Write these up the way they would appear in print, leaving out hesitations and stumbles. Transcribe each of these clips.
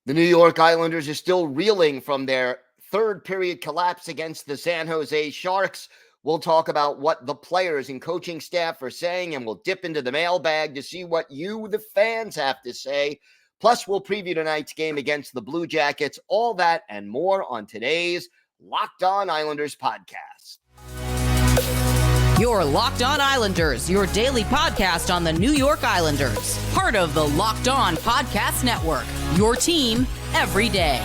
The New York Islanders are still reeling from their third period collapse against the San Jose Sharks. We'll talk about what the players and coaching staff are saying, and we'll dip into the mailbag to see what you, the fans, have to say. Plus, we'll preview tonight's game against the Blue Jackets. All that and more on today's Locked On Islanders podcast. Your Locked On Islanders, your daily podcast on the New York Islanders. Part of the Locked On Podcast Network, your team every day.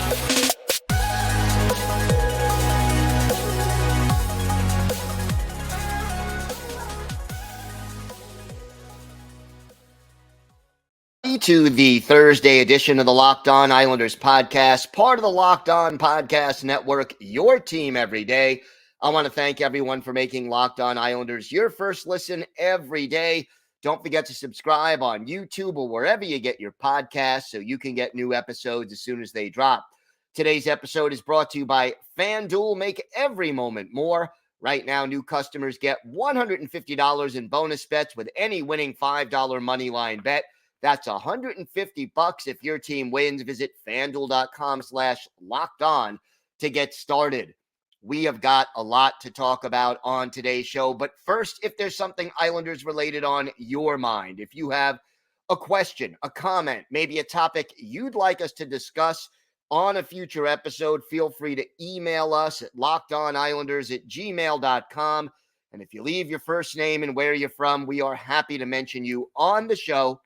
To the Thursday edition of the Locked On Islanders podcast, part of the Locked On Podcast Network, your team every day. I want to thank everyone for making Locked On Islanders your first listen every day. Don't forget to subscribe on YouTube or wherever you get your podcasts so you can get new episodes as soon as they drop. Today's episode is brought to you by FanDuel. Make every moment more. Right now, new customers get $150 in bonus bets with any winning $5 moneyline bet. That's $150 if your team wins. Visit FanDuel.com/lockedon to get started. We have got a lot to talk about on today's show. But first, if there's something Islanders related on your mind, if you have a question, a comment, maybe a topic you'd like us to discuss on a future episode, feel free to email us at lockedonislanders@gmail.com. And if you leave your first name and where you're from, we are happy to mention you on the show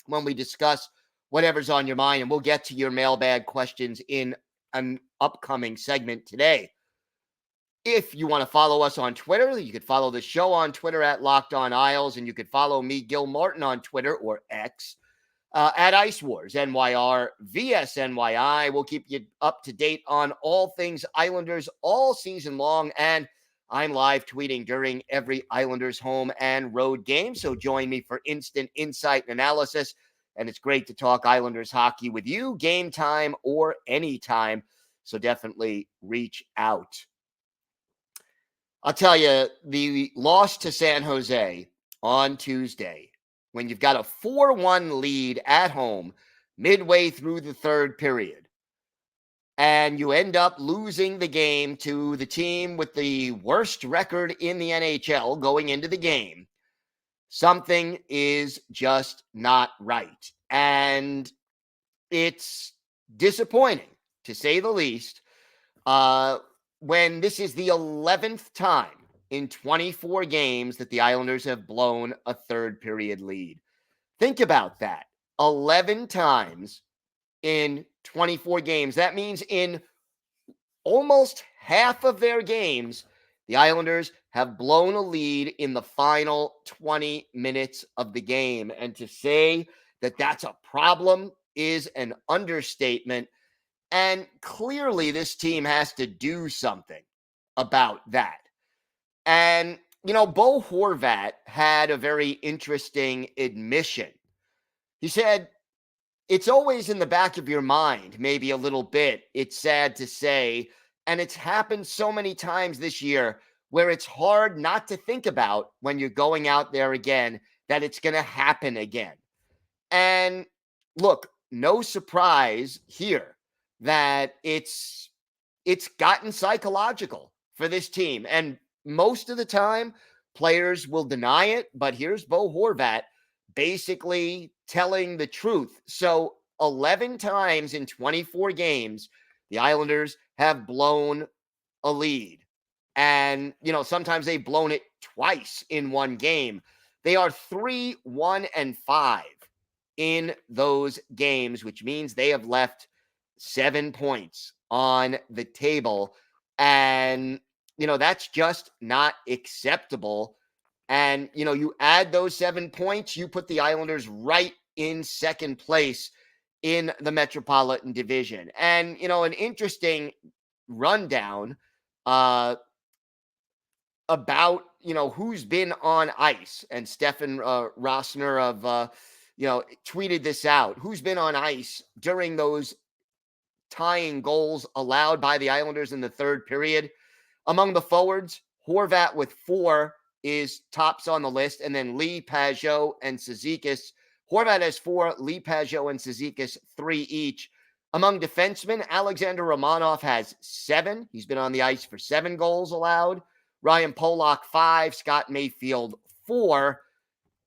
when we discuss whatever's on your mind. And we'll get to your mailbag questions in an upcoming segment today. If you want to follow us on Twitter, you could follow the show on Twitter at Locked On Isles, and you could follow me, Gil Martin, on Twitter or X at Ice Wars, NYR, VSNYI. We'll keep you up to date on all things Islanders all season long, and I'm live tweeting during every Islanders home and road game, so join me for instant insight and analysis, and it's great to talk Islanders hockey with you, game time or anytime, so definitely reach out. I'll tell you, the loss to San Jose on Tuesday, when you've got a 4-1 lead at home midway through the third period, and you end up losing the game to the team with the worst record in the NHL going into the game, something is just not right. And it's disappointing, to say the least, when this is the 11th time in 24 games that the Islanders have blown a third period lead. Think about that. 11 times in 24 games. That means in almost half of their games, the Islanders have blown a lead in the final 20 minutes of the game. And to say that that's a problem is an understatement. And clearly this team has to do something about that. And, you know, Bo Horvat had a very interesting admission. He said, it's always in the back of your mind, maybe a little bit. It's sad to say. And it's happened so many times this year where it's hard not to think about when you're going out there again that it's going to happen again. And look, no surprise here that it's gotten psychological for this team. And most of the time, players will deny it. But here's Bo Horvat basically telling the truth. So 11 times in 24 games, the Islanders have blown a lead. And, you know, sometimes they've blown it twice in one game. They are 3-1-5 in those games, which means they have left 7 points on the table. And, you know, that's just not acceptable. And, you know, you add those 7 points, you put the Islanders right in second place in the Metropolitan Division. And, you know, an interesting rundown about, you know, who's been on ice. And Stefan Rossner of, tweeted this out. Who's been on ice during those tying goals allowed by the Islanders in the third period? Among the forwards, Horvat with 4 is tops on the list, and then Lee, Pajot, and Cizikas. Horvat has 4, Lee, Pajot, and Cizikas 3 each. Among defensemen, Alexander Romanov has 7. He's been on the ice for 7 goals allowed. Ryan Pollock, 5. Scott Mayfield, 4.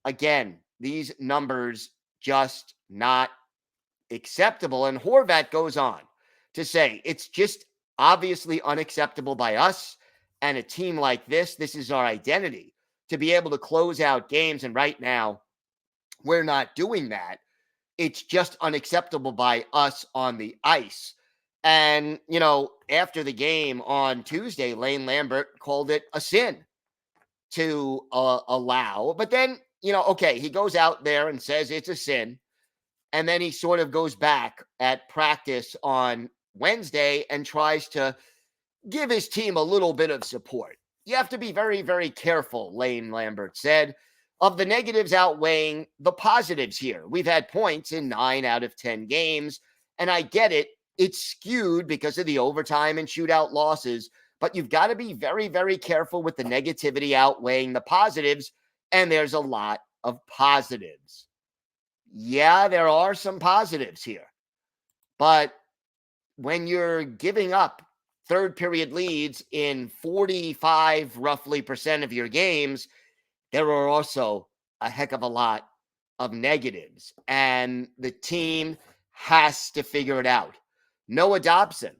Again, these numbers just not acceptable. And Horvat goes on to say, it's just obviously unacceptable by us and a team like this. This is our identity, to be able to close out games. And right now, we're not doing that. It's just unacceptable by us on the ice. And, after the game on Tuesday, Lane Lambert called it a sin to allow. But then, okay, he goes out there and says it's a sin. And then he sort of goes back at practice on Wednesday and tries to give his team a little bit of support. You have to be very, very careful, Lane Lambert said, of the negatives outweighing the positives here. We've had points in 9 out of 10 games, and I get it. It's skewed because of the overtime and shootout losses, but you've got to be very, very careful with the negativity outweighing the positives, and there's a lot of positives. Yeah, there are some positives here, but when you're giving up third period leads in 45 roughly percent of your games, there are also a heck of a lot of negatives, and the team has to figure it out. Noah Dobson,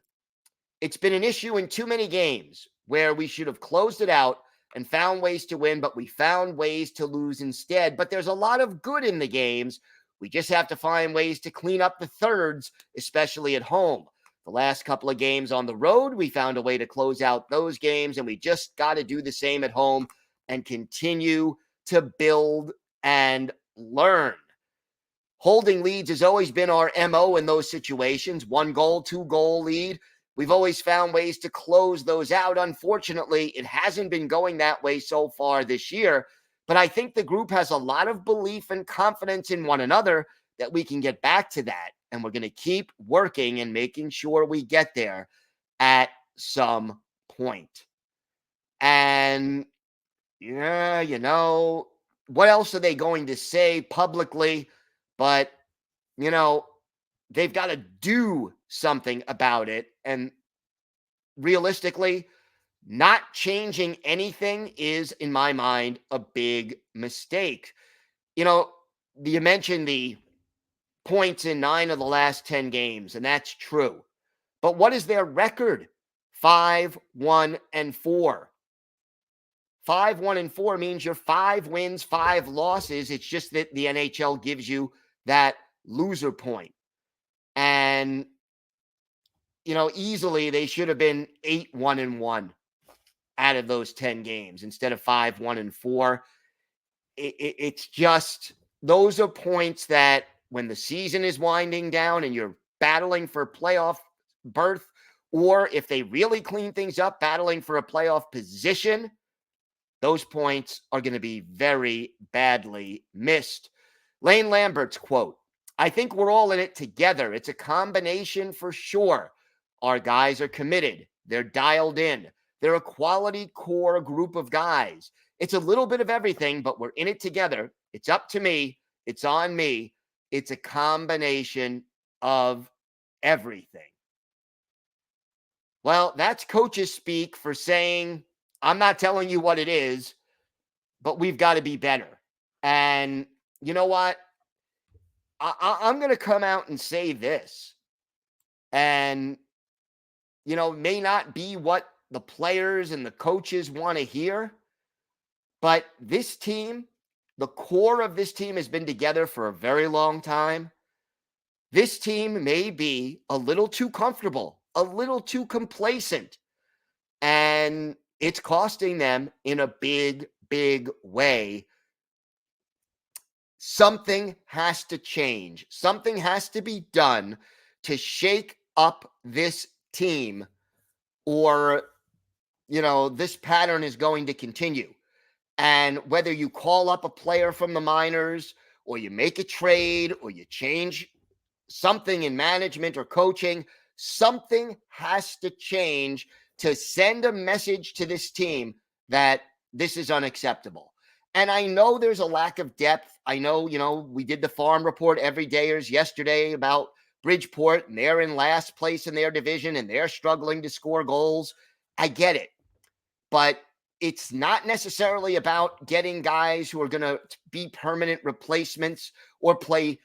it's been an issue in too many games where we should have closed it out and found ways to win, but we found ways to lose instead. But there's a lot of good in the games. We just have to find ways to clean up the thirds, especially at home. The last couple of games on the road, we found a way to close out those games, and we just got to do the same at home and continue to build and learn. Holding leads has always been our MO in those situations. 1 goal, 2 goal lead. We've always found ways to close those out. Unfortunately, it hasn't been going that way so far this year. But I think the group has a lot of belief and confidence in one another that we can get back to that. And we're going to keep working and making sure we get there at some point. And, yeah, what else are they going to say publicly? But, they've got to do something about it. And realistically, not changing anything is, in my mind, a big mistake. You mentioned the points in 9 of the last 10 games, and that's true. But what is their record? 5-1-4. 5-1-4 means you're 5 wins, 5 losses. It's just that the NHL gives you that loser point. And, easily they should have been 8-1-1 out of those 10 games instead of 5-1-4. It's just, those are points that when the season is winding down and you're battling for playoff berth, or if they really clean things up, battling for a playoff position, those points are going to be very badly missed. Lane Lambert's quote, I think we're all in it together. It's a combination for sure. Our guys are committed. They're dialed in. They're a quality core group of guys. It's a little bit of everything, but we're in it together. It's up to me. It's on me. It's a combination of everything. Well, that's coaches speak for saying, I'm not telling you what it is, but we've got to be better. And you know what? I'm going to come out and say this. And, may not be what the players and the coaches want to hear. But this team, the core of this team has been together for a very long time. This team may be a little too comfortable, a little too complacent. And it's costing them in a big, big way. Something has to change. Something has to be done to shake up this team, or, this pattern is going to continue. And whether you call up a player from the minors, or you make a trade, or you change something in management or coaching, something has to change to send a message to this team that this is unacceptable. And I know there's a lack of depth. I know, we did the farm report every day yesterday about Bridgeport, and they're in last place in their division, and they're struggling to score goals. I get it. But it's not necessarily about getting guys who are going to be permanent replacements or play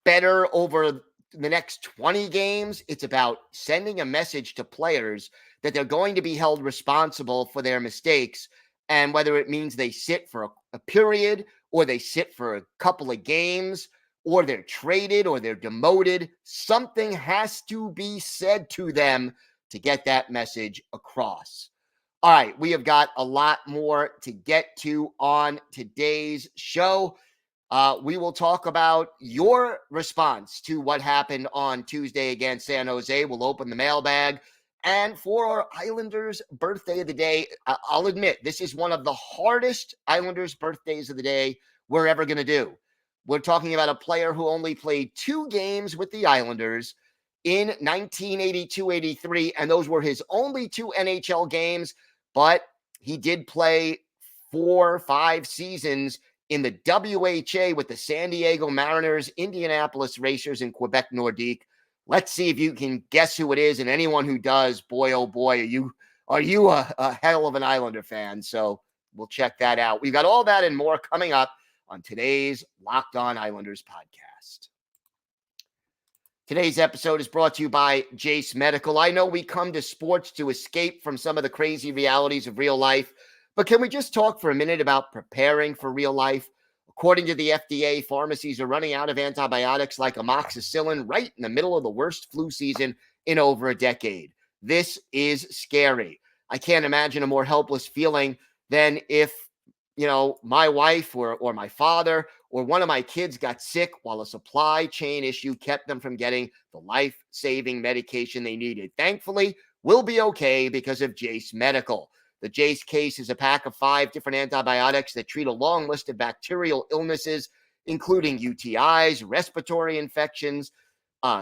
better over the next 20 games. It's about sending a message to players that they're going to be held responsible for their mistakes. And whether it means they sit for a period, or they sit for a couple of games, or they're traded, or they're demoted, something has to be said to them to get that message across. All right, we have got a lot more to get to on today's show. We will talk about your response to what happened on Tuesday against San Jose. We'll open the mailbag. And for our Islanders birthday of the day, I'll admit, this is one of the hardest Islanders birthdays of the day we're ever going to do. We're talking about a player who only played 2 games with the Islanders in 1982-83, and those were his only 2 NHL games, but he did play 4 or 5 seasons in the WHA with the San Diego Mariners, Indianapolis Racers, and Quebec Nordique. Let's see if you can guess who it is, and anyone who does, boy, oh boy, are you a hell of an Islander fan? So we'll check that out. We've got all that and more coming up on today's Locked On Islanders podcast. Today's episode is brought to you by Jase Medical. I know we come to sports to escape from some of the crazy realities of real life, but can we just talk for a minute about preparing for real life? According to the FDA, pharmacies are running out of antibiotics like amoxicillin right in the middle of the worst flu season in over a decade. This is scary. I can't imagine a more helpless feeling than if, my wife or my father or one of my kids got sick while a supply chain issue kept them from getting the life-saving medication they needed. Thankfully, we'll be okay because of Jase Medical. The Jase case is a pack of 5 different antibiotics that treat a long list of bacterial illnesses, including UTIs, respiratory infections,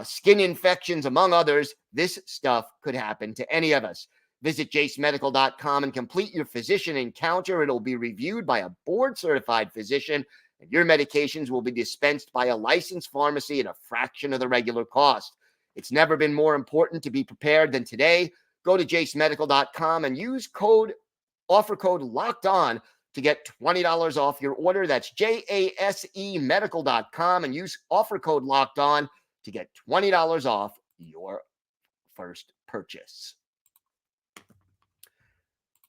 skin infections, among others. This stuff could happen to any of us. Visit jasemedical.com and complete your physician encounter. It'll be reviewed by a board-certified physician, and your medications will be dispensed by a licensed pharmacy at a fraction of the regular cost. It's never been more important to be prepared than today. Go to jasemedical.com and use offer code Locked On to get $20 off your order. That's JASEmedical.com and use offer code Locked On to get $20 off your first purchase.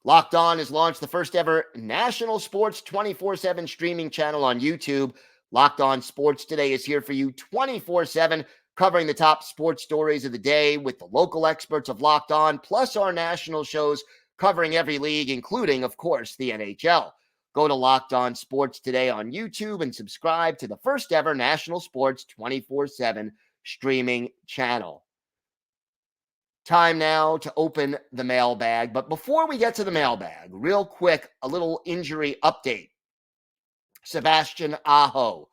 Locked On has launched the first ever national sports 24/7 streaming channel on YouTube. Locked On Sports Today is here for you 24/7, covering the top sports stories of the day with the local experts of Locked On, plus our national shows covering every league, including, of course, the NHL. Go to Locked On Sports Today on YouTube and subscribe to the first ever national sports 24/7 streaming channel. Time now to open the mailbag. But before we get to the mailbag, real quick, a little injury update. Sebastian Aho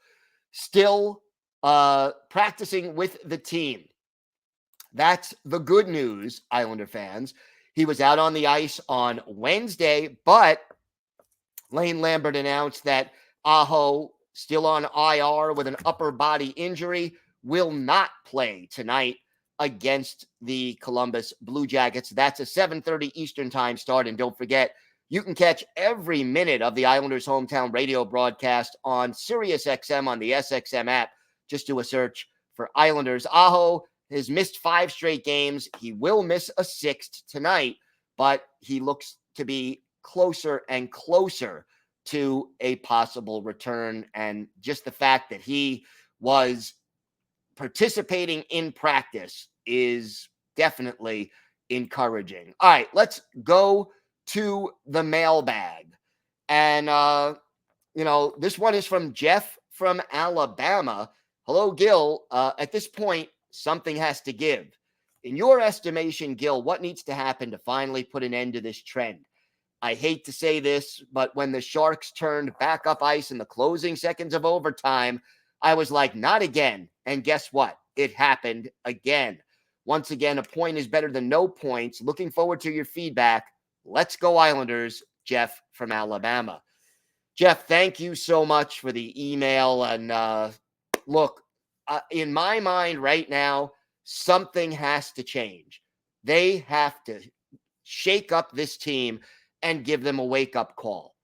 still practicing with the team. That's the good news, Islander fans. He was out on the ice on Wednesday, but Lane Lambert announced that Aho, still on IR with an upper body injury, will not play tonight against the Columbus Blue Jackets. That's a 7:30 Eastern time start. And don't forget, you can catch every minute of the Islanders' hometown radio broadcast on SiriusXM on the SXM app. Just do a search for Islanders. Aho has missed 5 straight games. He will miss a 6th tonight, but he looks to be closer and closer to a possible return. And just the fact that he was participating in practice is definitely encouraging. All right, let's go to the mailbag. And, this one is from Jeff from Alabama. Hello, Gil. At this point, something has to give. In your estimation, Gil, what needs to happen to finally put an end to this trend? I hate to say this, but when the Sharks turned back up ice in the closing seconds of overtime, I was like, not again. And guess what? It happened again. Once again, a point is better than no points. Looking forward to your feedback. Let's go Islanders, Jeff from Alabama. Jeff, thank you so much for the email. And look, in my mind right now, something has to change. They have to shake up this team and give them a wake-up call.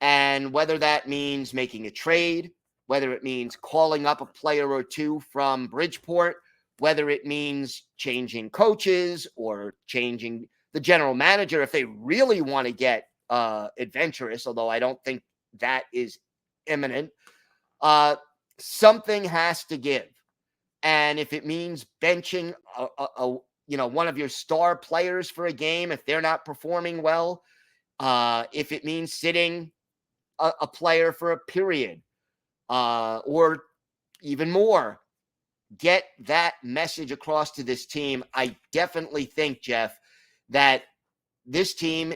And whether that means making a trade, whether it means calling up a player or two from Bridgeport, whether it means changing coaches or changing the general manager if they really want to get adventurous, although I don't think that is imminent. Something has to give. And if it means benching one of your star players for a game if they're not performing well, if it means sitting a player for a period, or even more, get that message across to this team. I definitely think, Jeff, that this team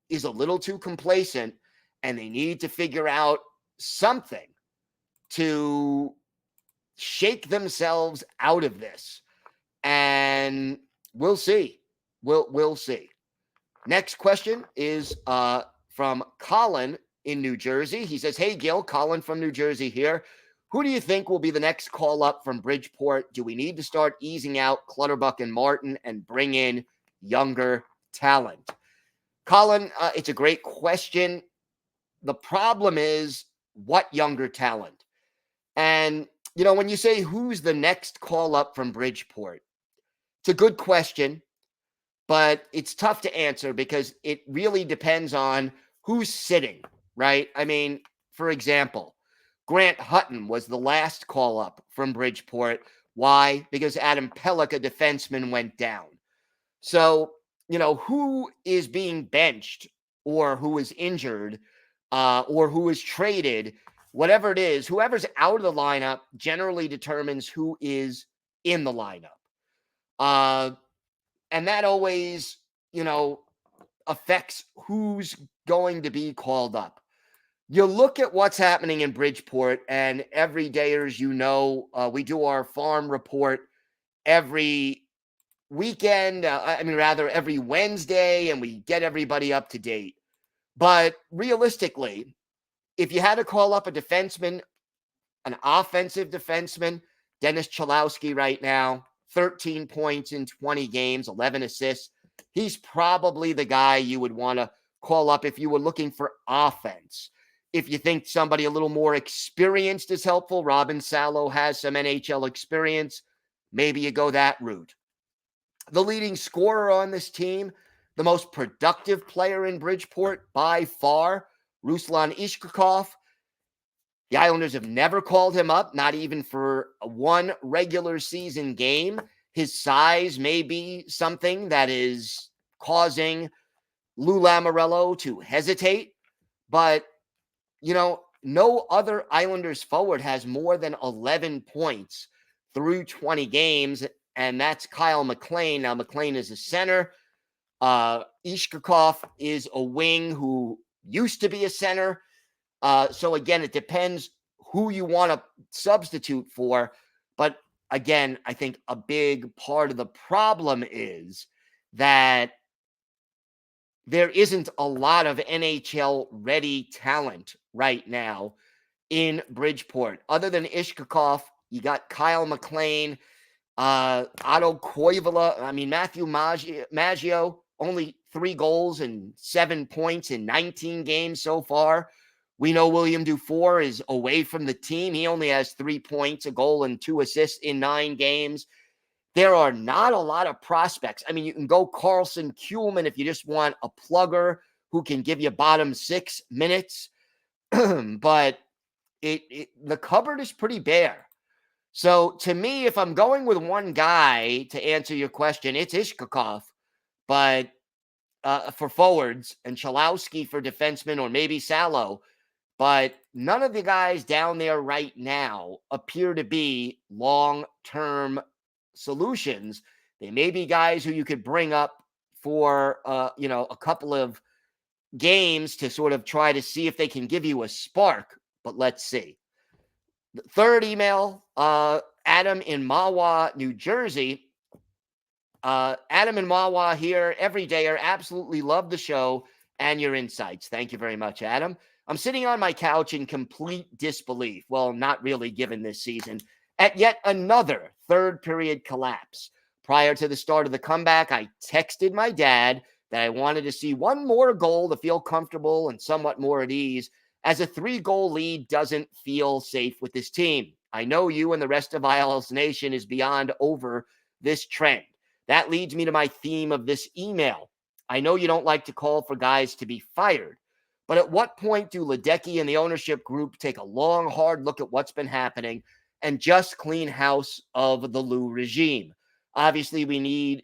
is a little too complacent and they need to figure out something to shake themselves out of this. And we'll see. We'll see. Next question is from Colin in New Jersey. He says, hey, Gil, Colin from New Jersey here. Who do you think will be the next call up from Bridgeport? Do we need to start easing out Clutterbuck and Martin and bring in younger talent? Colin, it's a great question. The problem is, what younger talent? And, when you say who's the next call up from Bridgeport, it's a good question, but it's tough to answer because it really depends on who's sitting, right? I mean, for example, Grant Hutton was the last call up from Bridgeport. Why? Because Adam Pellick, a defenseman, went down. So, who is being benched or who is injured or who is traded, whatever it is, whoever's out of the lineup generally determines who is in the lineup. And that always, affects who's going to be called up. You look at what's happening in Bridgeport, and every dayers, we do our farm report every weekend, every Wednesday, and we get everybody up to date. But realistically, if you had to call up a defenseman, an offensive defenseman, Dennis Chalowski right now, 13 points in 20 games, 11 assists. He's probably the guy you would want to call up if you were looking for offense. If you think somebody a little more experienced is helpful, Robin Salo has some NHL experience, maybe you go that route. The leading scorer on this team, the most productive player in Bridgeport by far, Ruslan Ishkakov. The Islanders have never called him up, not even for one regular season game. His size may be something that is causing Lou Lamoriello to hesitate, but no other Islanders forward has more than 11 points through 20 games, and that's Kyle McLean. Now, McLean is a center. Ishkakov is a wing who used to be a center. So, again, it depends who you want to substitute for. But, again, I think a big part of the problem is that there isn't a lot of NHL-ready talent right now in Bridgeport. Other than Ishkakov, you got Kyle McLean, Otto Koivula. Matthew Maggio, only 3 goals and 7 points in 19 games so far. We know William Dufour is away from the team. He only has 3 points, a goal, and 2 assists in 9 games. There are not a lot of prospects. You can go Carlson Kuhlman if you just want a plugger who can give you bottom 6 minutes. But the cupboard is pretty bare. So to me, if I'm going with one guy to answer your question, it's Ishkakov. But for forwards, and Chalowski for defensemen, or maybe Salo. But none of the guys down there right now appear to be long-term solutions. They may be guys who you could bring up for, a couple of games to sort of try to see if they can give you a spark. But let's see. The third email, Adam in Mahwah, New Jersey. Adam and Mahwah here every day. Absolutely love the show and your insights. Thank you very much, Adam. I'm sitting on my couch in complete disbelief. Well, not really given this season. at yet another third period collapse. Prior to the start of the comeback, I texted my dad that I wanted to see one more goal to feel comfortable and somewhat more at ease, as a 3-goal lead doesn't feel safe with this team. I know you and the rest of ILS Nation is beyond over this trend. That leads me to my theme of this email. I know you don't like to call for guys to be fired, but at what point do Ledecky and the ownership group take a long, hard look at what's been happening and just clean house of the Lou regime? Obviously, we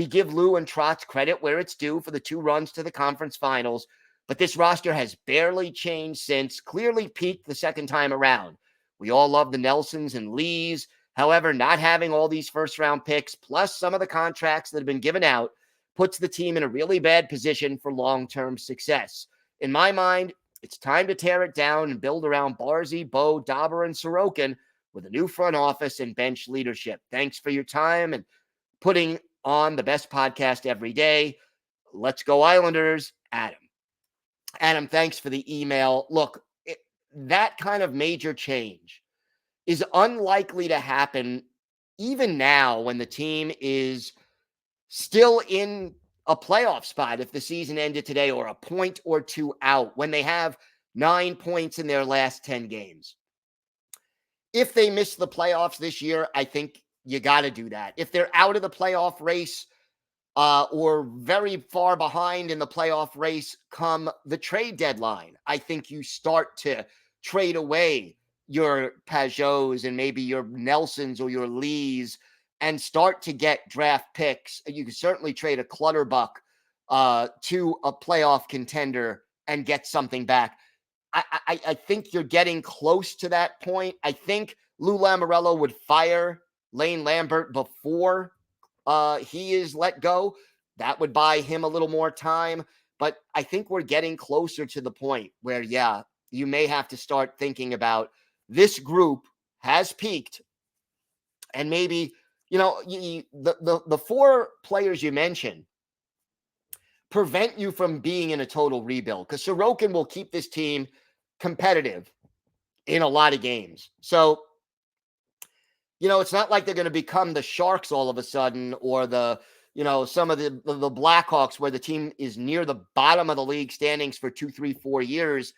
give Lou and Trotz credit where it's due for the 2 runs to the conference finals, but this roster has barely changed since, clearly peaked the second time around. We all love the Nelsons and Lees. However, not having all these first-round picks, plus some of the contracts that have been given out, puts the team in a really bad position for long-term success. In my mind, it's time to tear it down and build around Barzy, Bo, Dauber, and Sorokin with a new front office and bench leadership. Thanks for your time and putting on the best podcast every day. Let's go Islanders, Adam. Adam, thanks for the email. Look, that kind of major change is unlikely to happen even now when the team is still in a playoff spot if the season ended today, or a point or 2 out, when they have 9 points in their last 10 games. If they miss the playoffs this year, I think you got to do that. If they're out of the playoff race or very far behind in the playoff race come the trade deadline, I think you start to trade away your Pageaus and maybe your Nelsons or your Lees and start to get draft picks. You can certainly trade a Clutterbuck to a playoff contender and get something back. I think you're getting close to that point. I think Lou Lamoriello would fire Lane Lambert before he is let go. That would buy him a little more time. But I think we're getting closer to the point where, yeah, you may have to start thinking about this group has peaked. And maybe, the 4 players you mentioned prevent you from being in a total rebuild, because Sorokin will keep this team competitive in a lot of games. So, it's not like they're going to become the Sharks all of a sudden, or some of the Blackhawks, where the team is near the bottom of the league standings for 2, 3, 4 years.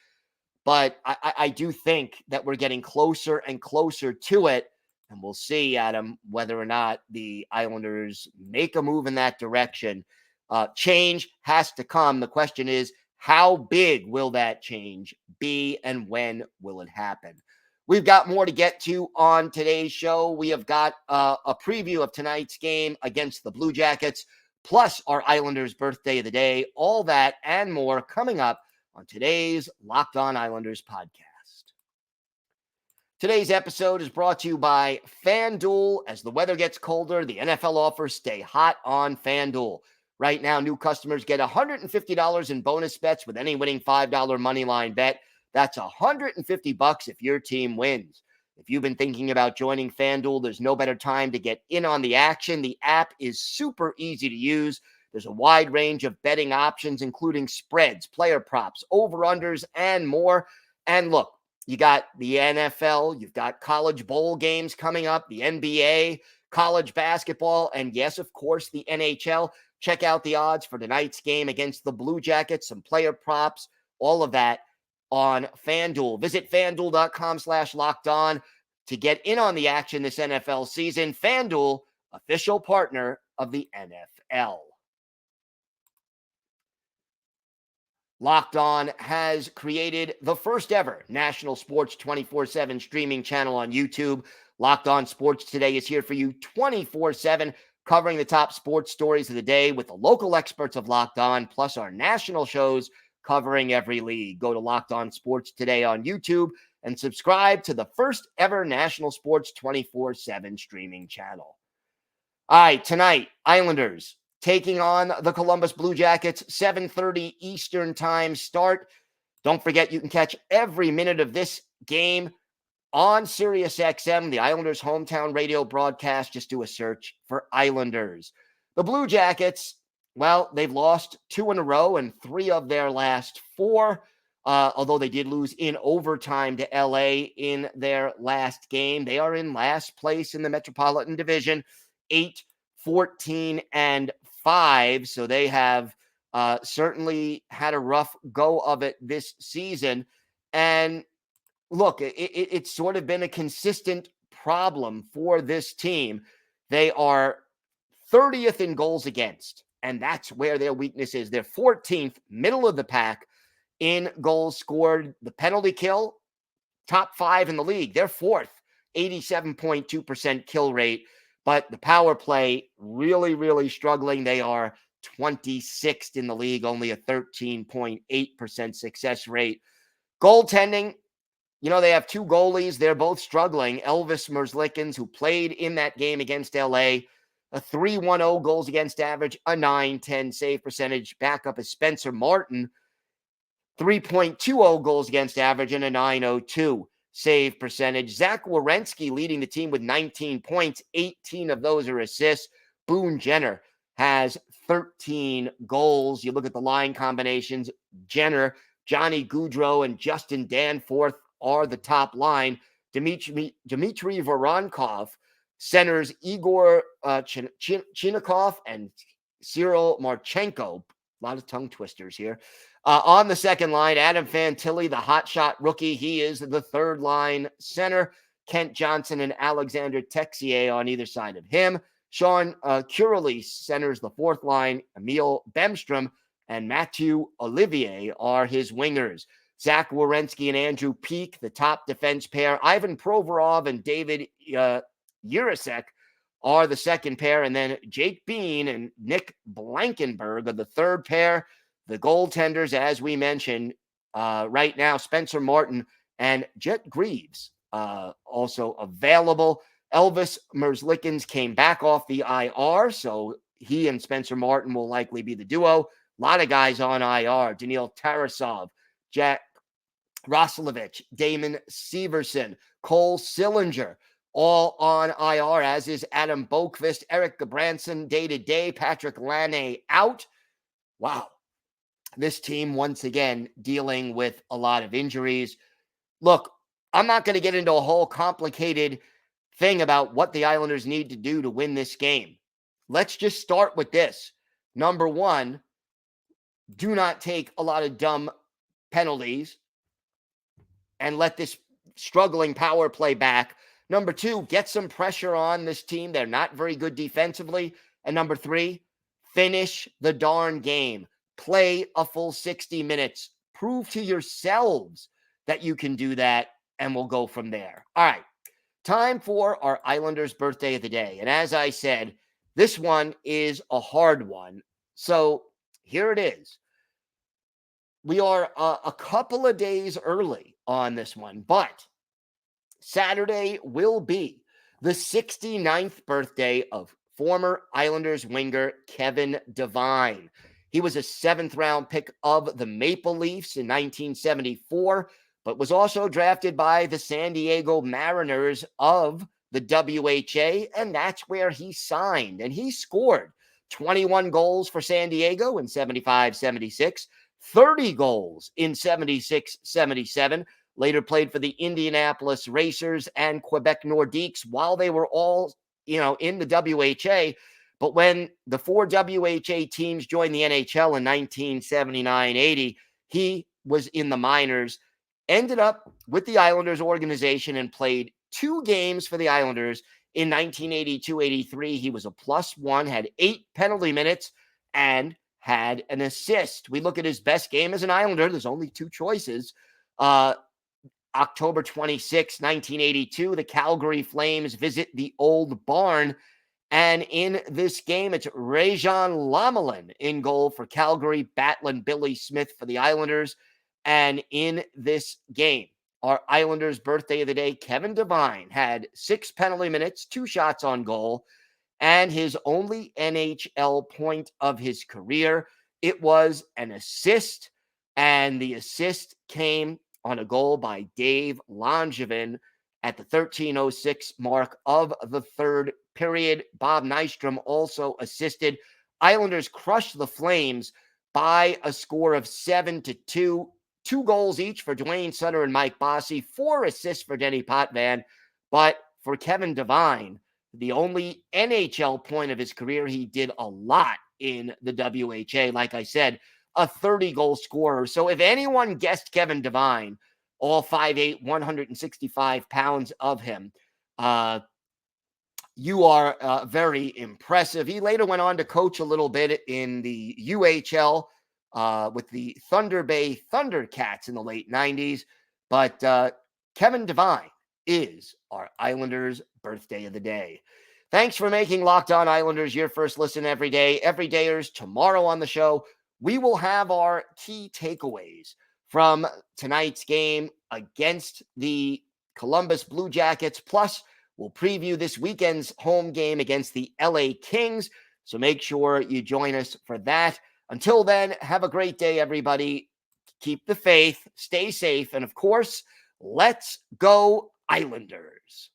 But I do think that we're getting closer and closer to it. And we'll see, Adam, whether or not the Islanders make a move in that direction. Change has to come. The question is, how big will that change be and when will it happen? We've got more to get to on today's show. We have got a preview of tonight's game against the Blue Jackets, plus our Islanders birthday of the day. All that and more coming up on today's Locked On Islanders podcast. Today's episode is brought to you by FanDuel. As the weather gets colder, the NFL offers stay hot on FanDuel. Right now, new customers get $150 in bonus bets with any winning $5 moneyline bet. That's $150 if your team wins. If you've been thinking about joining FanDuel, there's no better time to get in on the action. The app is super easy to use. There's a wide range of betting options, including spreads, player props, over-unders, and more. And look, you got the NFL, you've got college bowl games coming up, the NBA, college basketball, and yes, of course, the NHL. Check out the odds for tonight's game against the Blue Jackets, some player props, all of that on FanDuel. Visit FanDuel.com/lockedon to get in on the action this NFL season. FanDuel, official partner of the NFL. Locked On has created the first ever national sports 24/7 streaming channel on YouTube. Locked On Sports Today is here for you 24/7, covering the top sports stories of the day with the local experts of Locked On, plus our national shows covering every league. Go to Locked On Sports Today on YouTube and subscribe to the first ever national sports 24/7 streaming channel. All right, tonight, Islanders taking on the Columbus Blue Jackets, 7:30 Eastern time start. Don't forget, you can catch every minute of this game on SiriusXM, the Islanders' hometown radio broadcast. Just do a search for Islanders. The Blue Jackets, well, they've lost 2 in a row and 3 of their last 4. Although they did lose in overtime to LA in their last game. They are in last place in the Metropolitan Division, 8-14-5. So they have certainly had a rough go of it this season. And look, it's sort of been a consistent problem for this team. They are 30th in goals against, and that's where their weakness is. They're 14th, middle of the pack in goals scored. The penalty kill, top 5 in the league. They're 4th, 87.2% kill rate. But the power play, really, really struggling. They are 26th in the league, only a 13.8% success rate. Goaltending, they have 2 goalies. They're both struggling. Elvis Merzlikins, who played in that game against LA, a 3.10 goals against average, a 9.10 save percentage. Backup is Spencer Martin, 3.20 goals against average and a 9.02 save percentage. Zach Werenski leading the team with 19 points. 18 of those are assists. Boone Jenner has 13 goals. You look at the line combinations. Jenner, Johnny Gaudreau, and Justin Danforth are the top line. Dmitry Voronkov centers Igor Chinnikov and Cyril Marchenko. A lot of tongue twisters here. On the second line, Adam Fantilli, the hotshot rookie. He is the third line center. Kent Johnson and Alexander Texier on either side of him. Sean Curley centers the fourth line. Emil Bemstrom and Mathieu Olivier are his wingers. Zach Werenski and Andrew Peak, the top defense pair. Ivan Provorov and David Jurasek are the second pair. And then Jake Bean and Nick Blankenberg are the third pair. The goaltenders, as we mentioned, right now, Spencer Martin and Jet Greaves also available. Elvis Merzlikins came back off the IR, so he and Spencer Martin will likely be the duo. A lot of guys on IR. Daniil Tarasov, Jack Roslovich, Damon Severson, Cole Sillinger, all on IR, as is Adam Boqvist, Eric Gabranson day-to-day, Patrick Laine out. Wow. This team, once again, dealing with a lot of injuries. Look, I'm not going to get into a whole complicated thing about what the Islanders need to do to win this game. Let's just start with this. Number one, do not take a lot of dumb penalties and let this struggling power play back. Number two, get some pressure on this team. They're not very good defensively. And number three, finish the darn game. Play a full 60 minutes. Prove to yourselves that you can do that, and we'll go from there. All right, time for our Islanders birthday of the day. And as I said, this one is a hard one. So here it is. We are a couple of days early on this one, but Saturday will be the 69th birthday of former Islanders winger Kevin Devine. He was a 7th-round pick of the Maple Leafs in 1974, but was also drafted by the San Diego Mariners of the WHA, and that's where he signed. And he scored 21 goals for San Diego in 75-76, 30 goals in 76-77, later played for the Indianapolis Racers and Quebec Nordiques while they were all, in the WHA. But when the 4 WHA teams joined the NHL in 1979-80, he was in the minors, ended up with the Islanders organization and played 2 games for the Islanders. In 1982-83, he was a +1, had 8 penalty minutes, and had an assist. We look at his best game as an Islander. There's only 2 choices. October 26, 1982, the Calgary Flames visit the Old Barn. And in this game, it's Rajan Lamelin in goal for Calgary, battling Billy Smith for the Islanders. And in this game, our Islanders' birthday of the day, Kevin Devine had 6 penalty minutes, 2 shots on goal, and his only NHL point of his career. It was an assist, and the assist came on a goal by Dave Langevin at the 13:06 mark of the third period. Bob Nystrom also assisted. Islanders crushed the Flames by a score of 7-2. 2 goals each for Dwayne Sutter and Mike Bossy, 4 assists for Denny Potvin. But for Kevin Devine, the only NHL point of his career, he did a lot in the WHA. Like I said, a 30-goal scorer. So if anyone guessed Kevin Devine, all 5'8", 165 pounds of him, you are very impressive. He later went on to coach a little bit in the UHL with the Thunder Bay Thundercats in the late 90s. But Kevin Devine is our Islanders' birthday of the day. Thanks for making Locked On Islanders your first listen every day. Everydayers, tomorrow on the show, we will have our key takeaways from tonight's game against the Columbus Blue Jackets. Plus, we'll preview this weekend's home game against the LA Kings. So make sure you join us for that. Until then, have a great day, everybody. Keep the faith, stay safe, and of course, let's go Islanders.